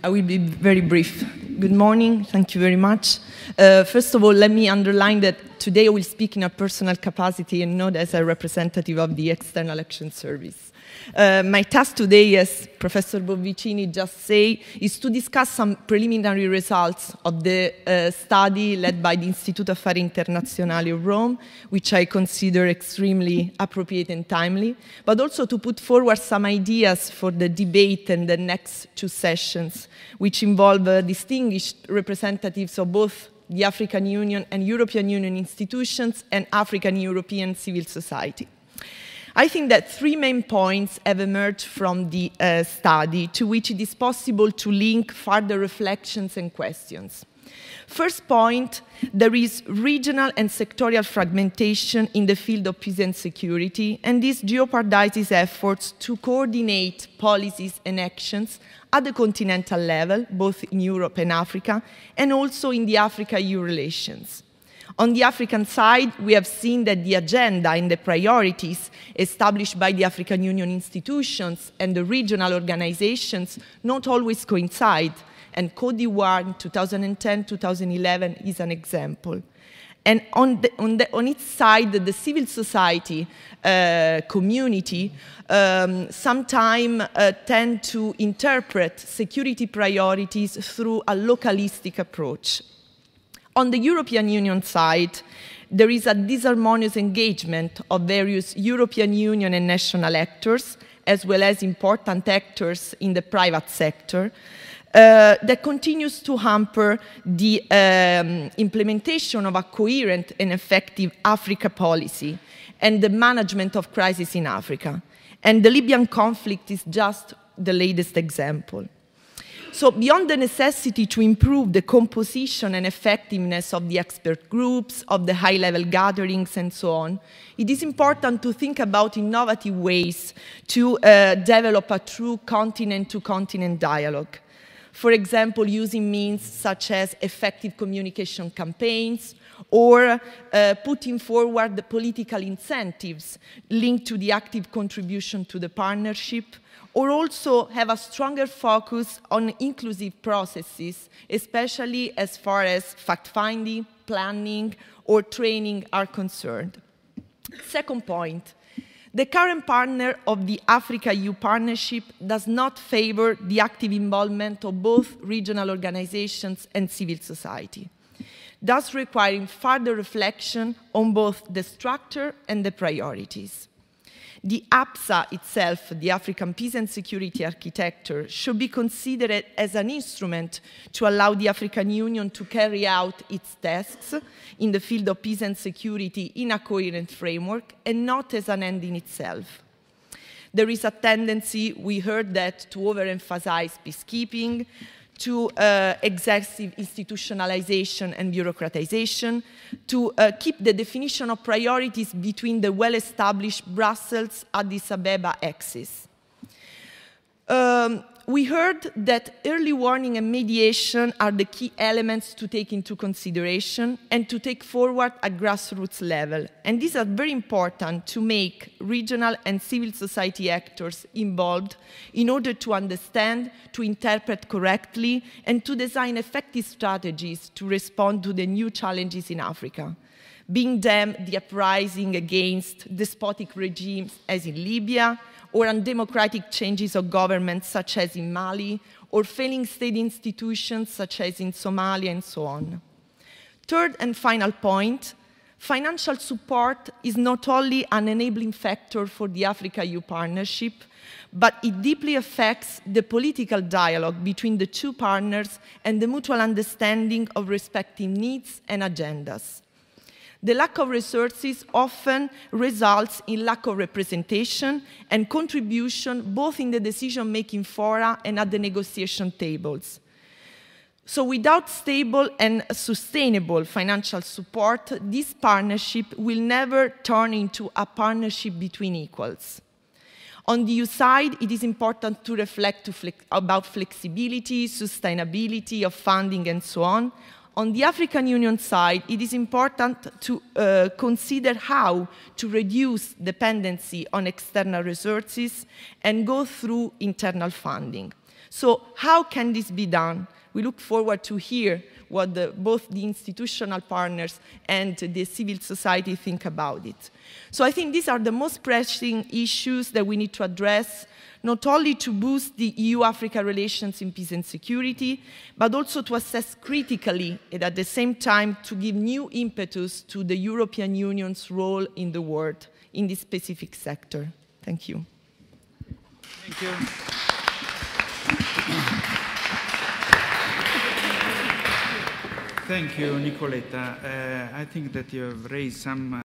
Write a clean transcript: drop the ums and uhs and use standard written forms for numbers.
I will be very brief. Good morning, thank you very much. First of all, let me underline that today I will speak in a personal capacity and not as a representative of the External Action Service. My task today, as Professor Bonvicini just said, is to discuss some preliminary results of the study led by the Istituto Affari Internazionali of Rome, which I consider extremely appropriate and timely, but also to put forward some ideas for the debate and the next two sessions, which involve distinguished representatives of both the African Union and European Union institutions and African European civil society. I think that three main points have emerged from the study to which it is possible to link further reflections and questions. First point, there is regional and sectorial fragmentation in the field of peace and security, and this jeopardizes efforts to coordinate policies and actions at the continental level, both in Europe and Africa, and also in the Africa-EU relations. On the African side, we have seen that the agenda and the priorities established by the African Union institutions and the regional organizations not always coincide, and Côte d'Ivoire in 2010-2011 is an example. And on its side, the civil society community sometimes tend to interpret security priorities through a localistic approach. On the European Union side, there is a disharmonious engagement of various European Union and national actors, as well as important actors in the private sector, that continues to hamper the implementation of a coherent and effective Africa policy and the management of crisis in Africa. And the Libyan conflict is just the latest example. So beyond the necessity to improve the composition and effectiveness of the expert groups, of the high-level gatherings, and so on, it is important to think about innovative ways to develop a true continent-to-continent dialogue. For example, using means such as effective communication campaigns, or putting forward the political incentives linked to the active contribution to the partnership, or also have a stronger focus on inclusive processes, especially as far as fact-finding, planning, or training are concerned. Second point, the current partner of the Africa-EU partnership does not favor the active involvement of both regional organizations and civil society, thus requiring further reflection on both the structure and the priorities. The APSA itself, the African Peace and Security Architecture, should be considered as an instrument to allow the African Union to carry out its tasks in the field of peace and security in a coherent framework and not as an end in itself. There is a tendency, we heard that, to overemphasize peacekeeping, to excessive institutionalization and bureaucratization, to keep the definition of priorities between the well-established Brussels-Addis Abeba axis. We heard that early warning and mediation are the key elements to take into consideration and to take forward at grassroots level. And these are very important to make regional and civil society actors involved in order to understand, to interpret correctly, and to design effective strategies to respond to the new challenges in Africa, being them the uprising against despotic regimes as in Libya, or undemocratic changes of government such as in Mali, or failing state institutions such as in Somalia, and so on. Third and final point, financial support is not only an enabling factor for the Africa-EU partnership, but it deeply affects the political dialogue between the two partners and the mutual understanding of respective needs and agendas. The lack of resources often results in lack of representation and contribution both in the decision-making fora and at the negotiation tables. So without stable and sustainable financial support, this partnership will never turn into a partnership between equals. On the EU side, it is important to reflect about flexibility, sustainability of funding, and so on. On the African Union side, it is important to consider how to reduce dependency on external resources and go through internal funding. So how can this be done? We look forward to hear what both the institutional partners and the civil society think about it. So I think these are the most pressing issues that we need to address, not only to boost the EU-Africa relations in peace and security, but also to assess critically and at the same time to give new impetus to the European Union's role in the world in this specific sector. Thank you. Thank you. Thank you, Nicoletta. I think that you have raised some